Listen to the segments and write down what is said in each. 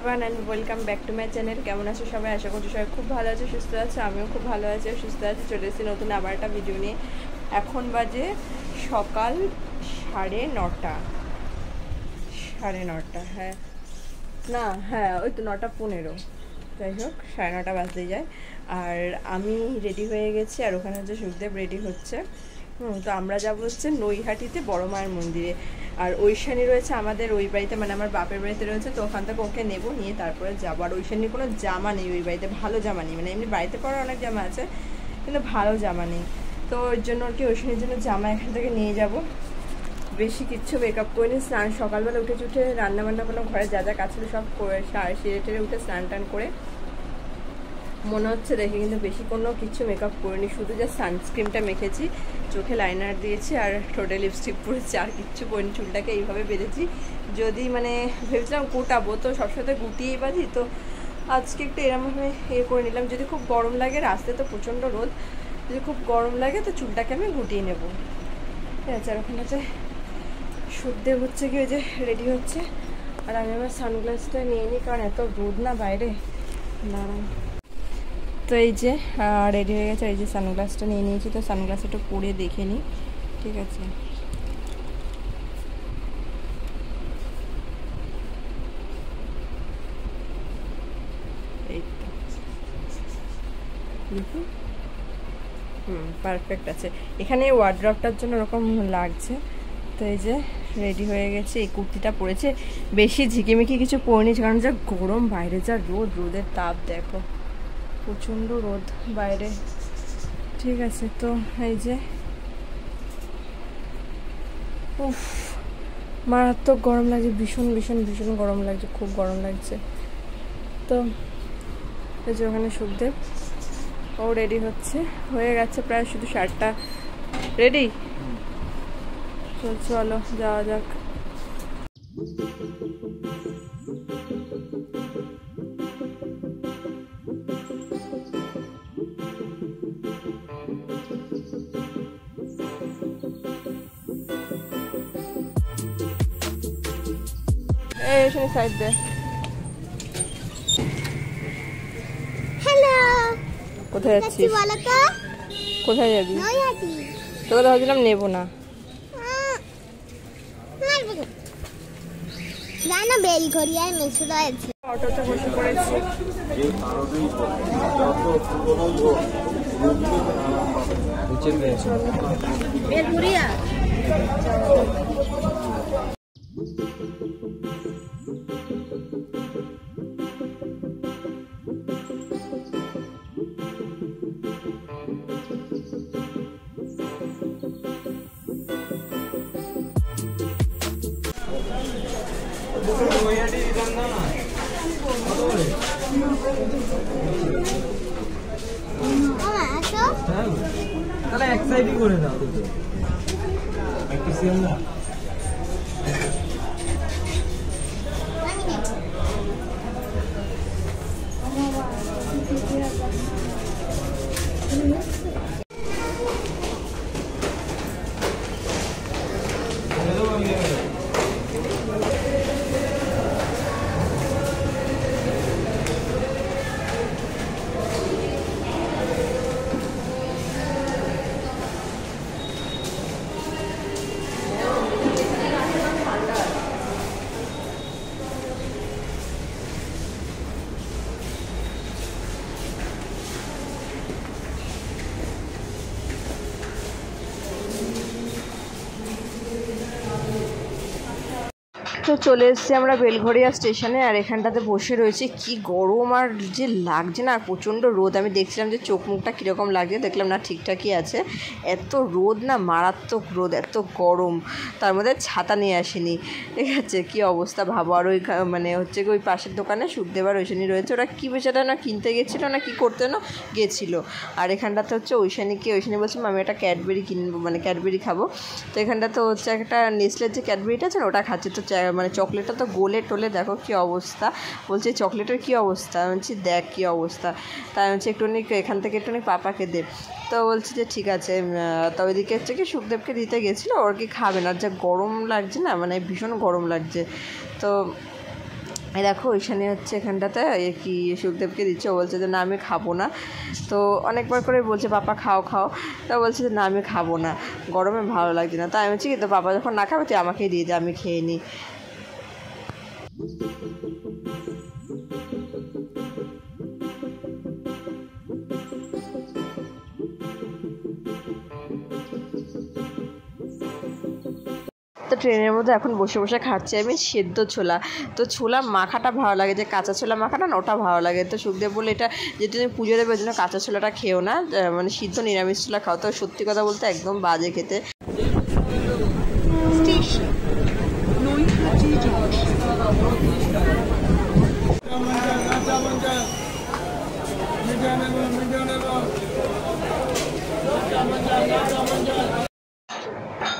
Everyone and welcome back to my channel. কেমন আছো সবাই? আশা করছি সবাই খুব ভালো আছে, সুস্থ আছে। আমিও খুব ভালো আছি, সুস্থ আছি। চলে এসেছি নতুন আবার একটা ভিডিও নিয়ে। এখন বাজে সকাল 9:30। হ্যাঁ না, হ্যাঁ ওই তো 9:15। যাই হোক 9:30 বাজতে যায়। আর আমি রেডি হয়ে গেছি, আর ওখানে হচ্ছে সুখদেব রেডি হচ্ছে। তো আমরা যাবো হচ্ছে নৈহাটিতে বড় মায়ের মন্দিরে। আর ঐশানী রয়েছে আমাদের ওই বাড়িতে, মানে আমার বাপের বাড়িতে রয়েছে, তো ওখান থেকে ওকে নেবো, নিয়ে তারপরে যাবো। আর ঐশানীর কোনো জামা নেই ওই বাড়িতে, ভালো জামা নেই, মানে এমনি বাড়িতে পরা অনেক জামা আছে কিন্তু ভালো জামা নেই। তো ওর জন্য আর কি ঐশানীর জন্য জামা এখান থেকে নিয়ে যাব। বেশি কিচ্ছু মেকআপ করিনি, স্নান সকালবেলা উঠে রান্নাবান্না করলাম, ঘরে যা যা কাজ ছিল সব করে সেরে টেরে উঠে স্নান টান করে মনে হচ্ছে দেখে, কিন্তু বেশি কোনো কিছু মেকআপ করিনি, শুধু যা সানস্ক্রিনটা মেখেছি, চোখে লাইনার দিয়েছি আর ঠোঁটে লিপস্টিক পরেছি, আর কিচ্ছু করিনি। চুলটাকে এইভাবে বেঁধেছি, যদি মানে ভেবেছিলাম গোটাবো, তো সবসময় গুটিয়েই বাঁধি, তো আজকে একটু এরমভাবে করে নিলাম। যদি খুব গরম লাগে, রাস্তায় তো প্রচণ্ড রোদ, যদি খুব গরম লাগে তো চুলটাকে আমি গুটিয়ে নেবো, ঠিক আছে। আর ওখানে হচ্ছে সুখদেব হচ্ছে কি ওই যে রেডি হচ্ছে, আর আমি আমার সানগ্লাসটা নিয়ে নিই, কারণ এত রোদ না বাইরে। দাঁড়ান, তো এই যে রেডি হয়ে গেছে, এই যে সানগ্লাসটা নিয়ে নিয়েছি, তো সানগ্লাস একটু পরে দেখে নিই, ঠিক আছে। এই তো দেখুন, পারফেক্ট আছে। এখানে ওয়ার্ড্রপটার জন্য ওরকম লাগছে। তো এই যে রেডি হয়ে গেছে, এই কুর্তিটা পরেছে, বেশি ঝিকিমিকি কিছু পরিনি, কারণ যা গরম বাইরে, যা রোদের তাপ দেখো, প্রচণ্ড রোদ বাইরে, ঠিক আছে। তো এই যে উফ, মারাত্মক গরম লাগছে, ভীষণ ভীষণ ভীষণ গরম লাগছে, খুব গরম লাগছে। তো এই যে ওখানে সুখদেব, ও রেডি হয়ে গেছে প্রায়, শুধু শার্টটা রেডি। চলো যাওয়া যাক। এই সাইড দে। হ্যালো, কোথায় যাচ্ছিস? বলো তো। কোথায় যাবি? নৈহাটি। তোকে তো ভাবছিলাম নেবো না। না, বেলঘরিয়ায় মেসো রয়েছে। অটোতে বসে পড়েছি। বেলঘরিয়া তাহলে এক সাইডই করে দাও একটু সেম না। তো চলে এসেছি আমরা বেলঘরিয়া স্টেশনে, আর এখানটাতে বসে রয়েছে। কি গরম আর যে লাগছে না, প্রচণ্ড রোদ। আমি দেখছিলাম যে চোখ মুখটা কীরকম লাগছে, দেখলাম না ঠিকঠাকই আছে। এত রোদ না, মারাত্মক রোদ, এত গরম, তার মধ্যে ছাতা নিয়ে আসিনি, ঠিক আছে। কী অবস্থা ভাবো। আর ওই মানে হচ্ছে ওই পাশের দোকানে সুখদেব আর ঐশানী রয়েছে, ওরা কী বেচারা না কিনতে গেছিলো না কি করতে না গেছিলো। আর এখানটাতে হচ্ছে ঐশানী বলছি আমি একটা ক্যাডবেরি কিনবো, মানে ক্যাডবেরি খাবো। তো এখানটাতে হচ্ছে একটা নেসলের যে ক্যাডবেরিটা আছে না, ওটা খাচ্ছে। তো মানে চকলেটটা তো গোলে টোলে দেখো কী অবস্থা। বলছে চকলেটের কী অবস্থা, আমি বলছি দেখ কী অবস্থা। তাই আমি বলছি একটুখানি এখান থেকে একটুখানি পাপাকে দে। তো বলছি যে ঠিক আছে। তো ওইদিকে হচ্ছে কি সুখদেবকে দিতে গেছিলো, ওর কি খাবে না, যা গরম লাগছে না, মানে ভীষণ গরম লাগছে। তো এই দেখো ওইখানে হচ্ছে এখানটাতে কি সুখদেবকে দিচ্ছে, ও বলছে যে না আমি খাবো না। তো অনেকবার করে বলছে পাপা খাও খাও, তা বলছে যে না আমি খাবো না, গরমে ভালো লাগছে না। তাই আমি বলছি কি তো পাপা যখন না খাবে তুই আমাকেই দিয়ে দে, আমি খেয়ে নিই। তো ট্রেনের মধ্যে এখন বসে বসে খাচ্ছি আমি সেদ্ধ ছোলা। তো ছোলা মাখাটা ভালো লাগে, যে কাঁচা ছোলা মাখাটা না ওটা ভালো লাগে। তো সুখদেব বলে এটা যে তুমি পুজো দেবে ওই জন্য কাঁচা ছোলাটা খেও না, মানে সিদ্ধ নিরামিষ ছোলা খাও। তো সত্যি কথা বলতে একদম বাজে খেতে।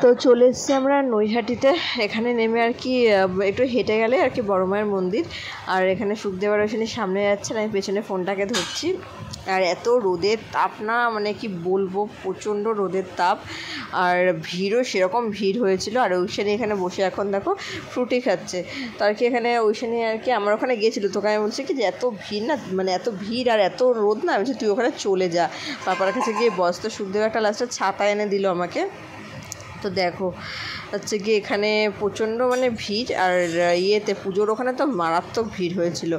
তো চলে এসেছি আমরা নৈহাটিতে। এখানে নেমে আর কি একটু হেঁটে গেলে আর কি বড় মায়ের মন্দির। আর এখানে সুখদেব আর ওইখানে সামনে যাচ্ছে, আমি পেছনে ফোনটাকে ধরছি। আর এত রোদের তাপ না, মানে কি বলবো, প্রচণ্ড রোদের তাপ। আর ভিড়ও সেরকম ভিড় হয়েছিল। আর ওইখানে এখানে বসে এখন দেখো ফ্রুটি খাচ্ছে। তো আর কি এখানে ওইখানে আর কি আমার ওখানে গিয়েছিলো, তোকে আমি বলছি কি যে এত ভিড় না, মানে এত ভিড় আর এত রোদ না, আমি বলছি তুই ওখানে চলে যা, পাপার কাছে গিয়ে বস। তো সুখদেব একটা লাস্টে ছাতা এনে দিল আমাকে। তো দেখো হচ্ছে কি এখানে প্রচণ্ড মানে ভিড়। আর ইয়েতে পুজোর ওখানে তো মারাত্মক ভিড় হয়েছিল।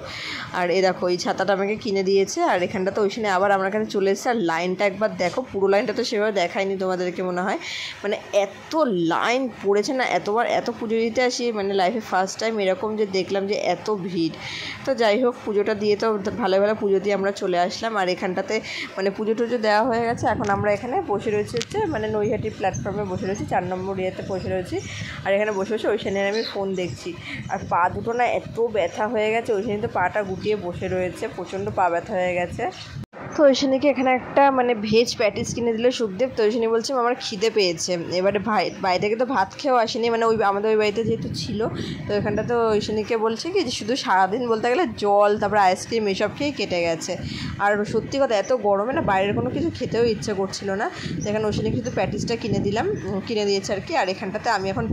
আর এ দেখো এই ছাতাটা আমাকে কিনে দিয়েছে। আর এখানটা তো ওইখানে আবার আমার কাছে চলে এসেছে। আর লাইনটা একবার দেখো, পুরো লাইনটা তো সেভাবে দেখায়নি তোমাদেরকে মনে হয়, মানে এত লাইন পড়েছে না। এতবার এত পুজো দিতে আসি, মানে লাইফে ফার্স্ট টাইম এরকম যে দেখলাম যে এত ভিড়। তো যাই হোক পুজোটা দিয়ে তো ভালো ভালো পুজো দিয়ে আমরা চলে আসলাম। আর এখানটাতে মানে পুজো টুজো দেওয়া হয়ে গেছে। এখন আমরা এখানে বসে রয়েছি হচ্ছে মানে নৈহাটি প্ল্যাটফর্মে বসে রয়েছি, 4 নম্বর ইয়েতে বসে রয়েছি। আর এখানে বসে বসে ওইখানে আমি ফোন দেখছি। আর পা দুটো না এত ব্যথা হয়ে গেছে, ওইখানে তো পাটা গুটিয়ে বসে রয়েছে, প্রচণ্ড পা ব্যথা হয়ে গেছে। তো ওইখানে কি এখানে একটা মানে ভেজ প্যাটিস কিনে দিল সুখদেব। তো ওইখানে বলছি আমার খিদে পেয়েছে। এবারে বাড়ি থেকে তো ভাত খেয়েও আসেনি, মানে ওই আমাদের ওই বাড়িতে যেহেতু ছিল। তো এখানটা তো ওইখানেকে বলছে কি যে শুধু সারাদিন বলতে গেলে জল তারপরে আইসক্রিম এসব খেয়েই কেটে গেছে। আর সত্যি কথা এত গরমে না বাইরের কোনো কিছু খেতেও ইচ্ছে করছিল না। তো এখানে ওইখানে কিন্তু প্যাটিসটা কিনে দিয়েছে আর কি। আর এখানটাতে আমি এখন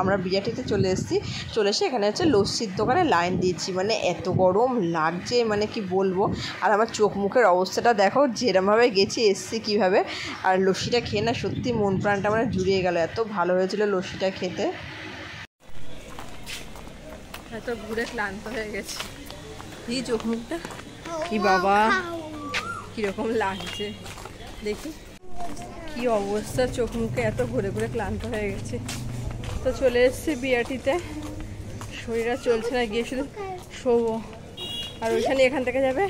আমরা বিয়াটিতে চলে এসে এখানে হচ্ছে লস্যির দোকানে লাইন দিয়েছি। মানে এত গরম লাগছে মানে কি বলবো। আর আমার চোখ মুখের অবস্থাটা দেখো, যেরমভাবে গেছি এসছি কীভাবে। আর লস্যিটা খেয়ে না সত্যি মন প্রাণটা মানে জুড়িয়ে গেল, এত ভালো হয়েছিল লস্যিটা খেতে। এত ঘুরে ক্লান্ত হয়ে গেছে, এই চোখ মুখটা কি বাবা কীরকম লাগছে দেখি, কি অবস্থা চোখ মুখে, এত ঘুরে ঘুরে ক্লান্ত হয়ে গেছে। তো চলে এসেছি বিআরটিতে, শরীর আর চলছে না, গিয়ে শুধু শোবো। আর ওইখানে এখান থেকে যাবে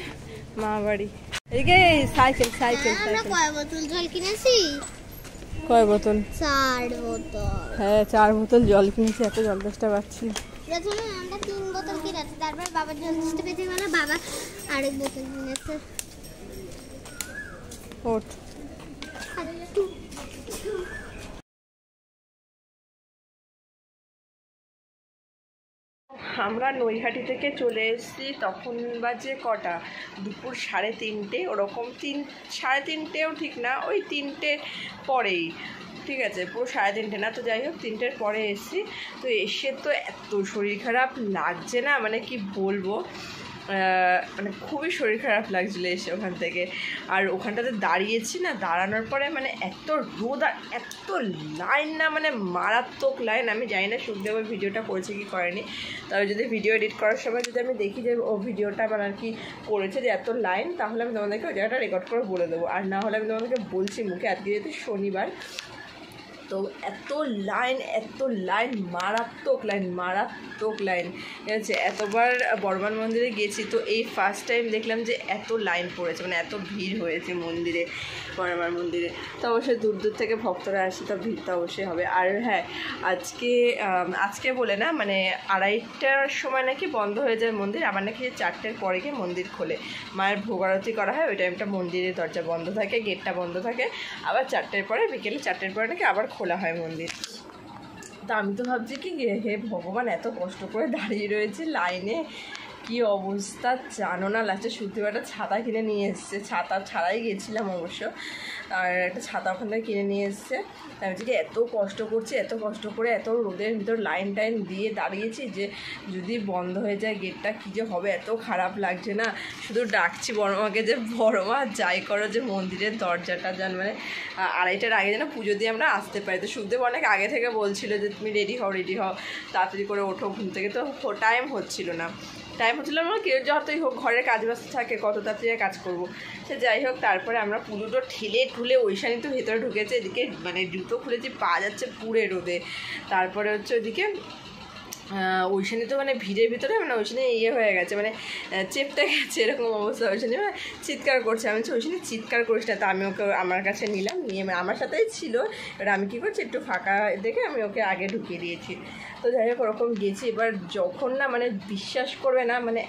মা বাড়ি। এদিকে সাইকেল। কয় বোতল জল কিনেছি? কয় বোতল? 4 বোতল। হ্যাঁ 4 বোতল জল কিনেছি, এত জল তেষ্টা পাচ্ছি। প্রথমে আমরা 3 বোতল কিনেছি, তারপর বাবার জল তেষ্টা পেতে গেল, বাবা আরেক বোতল কিনেছে। ওঠ। আমরা নৈহাটি থেকে চলে এসেছি, তখন বাজে কটা, দুপুর 3:30 ওরকম, 3:30ও ঠিক না, ওই 3টে পরেই, ঠিক আছে পুরো 3:30 না। তো যাই হোক 3টের পরে এসেছি। তো এসে তো এত শরীর খারাপ লাগছে না, মানে কি বলবো, মানে খুবই শরীর খারাপ লাগছিলো এসে ওখান থেকে। আর ওখানটাতে দাঁড়িয়েছি না, দাঁড়ানোর পরে মানে এত রোদ আর এত লাইন না, মানে মারাত্মক লাইন। আমি জানি না সুখদেবের ভিডিওটা করেছে কি করেনি, তবে যদি ভিডিও এডিট করার সময় যদি আমি দেখি যে ও ভিডিওটা মানে আর কি করেছে যে এত লাইন, তাহলে আমি তোমাদেরকে ওই জায়গাটা রেকর্ড করে বলে দেবো। আর না হলে আমি তোমাদেরকে বলছি মুখে, আজকে যেহেতু শনিবার, তো এত লাইন মারাত্মক লাইন ঠিক আছে। এতবার বর্মান মন্দিরে গেছি, তো এই ফার্স্ট টাইম দেখলাম যে এত লাইন পড়েছে, মানে এত ভিড় হয়েছে মন্দিরে, বর্মান মন্দিরে। তো অবশ্যই দূর দূর থেকে ভক্তরা আসে, তো ভিড় তো অবশ্যই হবে। আর হ্যাঁ আজকে বলে না, মানে 2:30টার সময় নাকি বন্ধ হয়ে যায় মন্দির, আবার নাকি 4টের পরে গিয়ে মন্দির খোলে, মায়ের ভোগ আরতি করা হয়, ওই টাইমটা মন্দিরের দরজা বন্ধ থাকে, গেটটা বন্ধ থাকে। আবার 4টের পরে, বিকেলে 4টের পরে নাকি আবার খোলা হয় মন্দির। তা আমি তো ভাবছি কি হে ভগবান, এত কষ্ট করে দাঁড়িয়ে রয়েছে লাইনে, কি অবস্থা জানো না। লাস্টে সুতিবাটা ছাতা কিনে নিয়ে এসছে, ছাতা ছাড়াই গেছিলাম অবশ্য। আর একটা ছাতা ওখান থেকে কিনে নিয়ে এসছে। আমি যে এত কষ্ট করছি, এত কষ্ট করে এত রোদের ভিতর লাইন টাইন দিয়ে দাঁড়িয়েছি যে যদি বন্ধ হয়ে যায় গেটটা কী যে হবে, এত খারাপ লাগছে না। শুধু ডাকছি বড়মাকে যে বড়মা যাই করো যে মন্দিরের দরজাটা যেন মানে 2:30টার আগে যেন পুজো দিয়ে আমরা আসতে পারি। তো সুখদেব অনেক আগে থেকে বলছিল যে তুমি রেডি হও তাড়াতাড়ি করে ওঠো ঘুম থেকে। তো টাইম হচ্ছিল না আমার কেউ যতই হোক ঘরের কাজ বাজ থাকে কত তাড়াতাড়ি কাজ করবো। সে যাই হোক তারপরে আমরা পুজোটা ঠেলে ঠুলে ওইখানে তো ভেতরে ঢুকেছে, এদিকে মানে জুতো খুলেছি পা যাচ্ছে পুরে রোদে। তারপরে হচ্ছে ওইদিকে ওইখানে তো মানে ভিড়ের ভিতরে মানে ওইখানে হয়ে গেছে, মানে চেপটে গেছে এরকম অবস্থা। ওইখানে চিৎকার করছে, আমি ওইখানে চিৎকার করিস না। তো আমি ওকে আমার কাছে নিলাম, নিয়ে আমার সাথেই ছিল। এবার আমি কী করছি একটু ফাঁকা দেখে আমি ওকে আগে ঢুকিয়ে দিয়েছি। তো যাই হোক ওরকম গেছি। এবার যখন না মানে বিশ্বাস করবে না মানে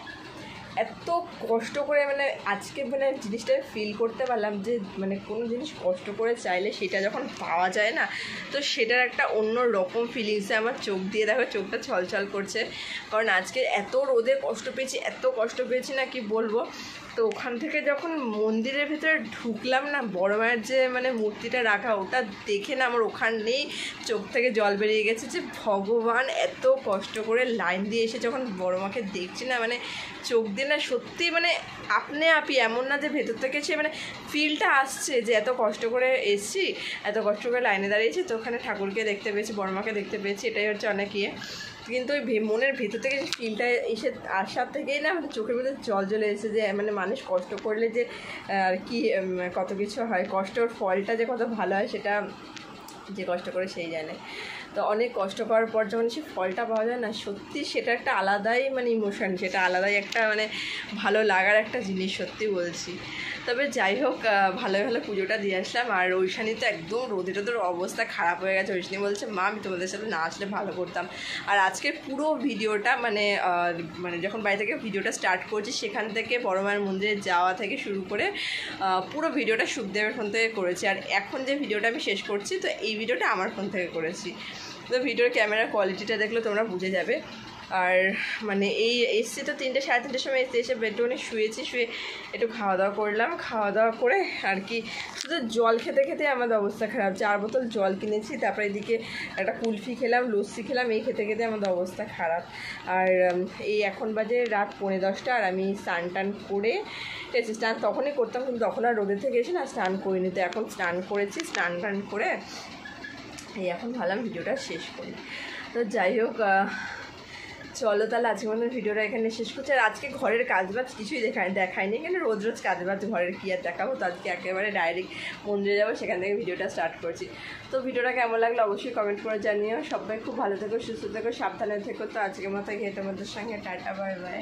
এত কষ্ট করে মানে আজকে মানে জিনিসটা ফিল করতে পারলাম যে মানে কোনো জিনিস কষ্ট করে চাইলে সেটা যখন পাওয়া যায় না, তো সেটার একটা অন্য রকম ফিলিংসে আমার চোখ দিয়ে দেখো চোখটা ছলছল করছে। কারণ আজকে এত রোদে কষ্ট পেয়েছি না কি বলবো। তো ওখান থেকে যখন মন্দিরের ভেতরে ঢুকলাম না, বড় মায়ের যে মানে মূর্তিটা রাখা ওটা দেখে না আমার ওখানেই চোখ থেকে জল বেরিয়ে গেছে যে ভগবান এত কষ্ট করে লাইন দিয়ে এসে যখন বড় মাকে দেখছি না মানে চোখ দিয়ে না সত্যি মানে আপনি এমন না যে ভেতর থেকে সে মানে ফিলটা আসছে যে এত কষ্ট করে এসছি, এত কষ্ট করে লাইনে দাঁড়িয়েছি, তো ওখানে ঠাকুরকে দেখতে পেয়েছি, বড় মাকে দেখতে পেয়েছি, এটাই হচ্ছে অনেক কিন্তু ওই মনের ভেতর থেকে যে ফিলটা এসে আসার থেকেই না আমাদের চোখের ভিতরে জল জ্বলে এসে যে মানে মানুষ কষ্ট করলে যে আর কি কত কিছু হয়, কষ্টর ফলটা যে কত ভালো হয় সেটা যে কষ্ট করে সেই জানে। তো অনেক কষ্ট করার পর যখন সে ফলটা পাওয়া যায় না সত্যি সেটা একটা আলাদাই মানে ইমোশন, সেটা আলাদাই একটা মানে ভালো লাগার একটা জিনিস, সত্যি বলছি। তবে যাই হোক ভালো পুজোটা দিয়ে আসলাম। আর ওইখানে তো একদম রোদের অবস্থা খারাপ হয়ে গেছে। ওইখানে বলছে মা আমি তোমাদের সাথে না আসলে ভালো করতাম। আর আজকের পুরো ভিডিওটা মানে যখন বাড়ি থেকে ভিডিওটা স্টার্ট করছি সেখান থেকে বড় মায়ের মন্দিরে যাওয়া থেকে শুরু করে পুরো ভিডিওটা সুখদেবের ফোন থেকে করেছি। আর এখন যে ভিডিওটা আমি শেষ করছি তো এই ভিডিওটা আমার ফোন থেকে করেছি। তো ভিডিওর ক্যামেরার কোয়ালিটিটা দেখলে তোমরা বুঝে যাবে। আর মানে এই এসছি তো 3টে সাড়ে 3টের সময় এসে বেডরুমে শুয়ে একটু খাওয়া দাওয়া করলাম। খাওয়া দাওয়া করে আর কি শুধু জল খেতে আমাদের অবস্থা খারাপ। 4 বোতল জল কিনেছি, তারপরে এদিকে একটা কুলফি খেলাম, লস্যি খেলাম, এই খেতে আমাদের অবস্থা খারাপ। আর এই এখন বাজে রাত 10:45 আর আমি স্নান টান করে এসেছি। স্নান তখনই করতাম কিন্তু তখন আর রোদের থেকে এসে না স্নান করিনি। তো এখন স্নান করেছি, স্নান টান করে এই এখন ভাবলাম ভিডিওটা শেষ করি। তো যাই হোক চলো তাহলে আজকে মতো ভিডিওটা এখানে শেষ করছি। আর আজকে ঘরের কাজবাজ কিছুই দেখায়নি, এখানে রোজ কাজবাজ ঘরের কী আর দেখাবো। তো আজকে একেবারে ডাইরেক্ট মন্দিরে যাবো, সেখান থেকে ভিডিওটা স্টার্ট করছি। তো ভিডিওটা কেমন লাগলো অবশ্যই কমেন্ট করে জানিও। সবাই খুব ভালো থেকো, সুস্থ থেকো, সাবধানে থেকো। তো আজকের মতো গিয়ে তোমাদের সঙ্গে টাটা, বাই বাই।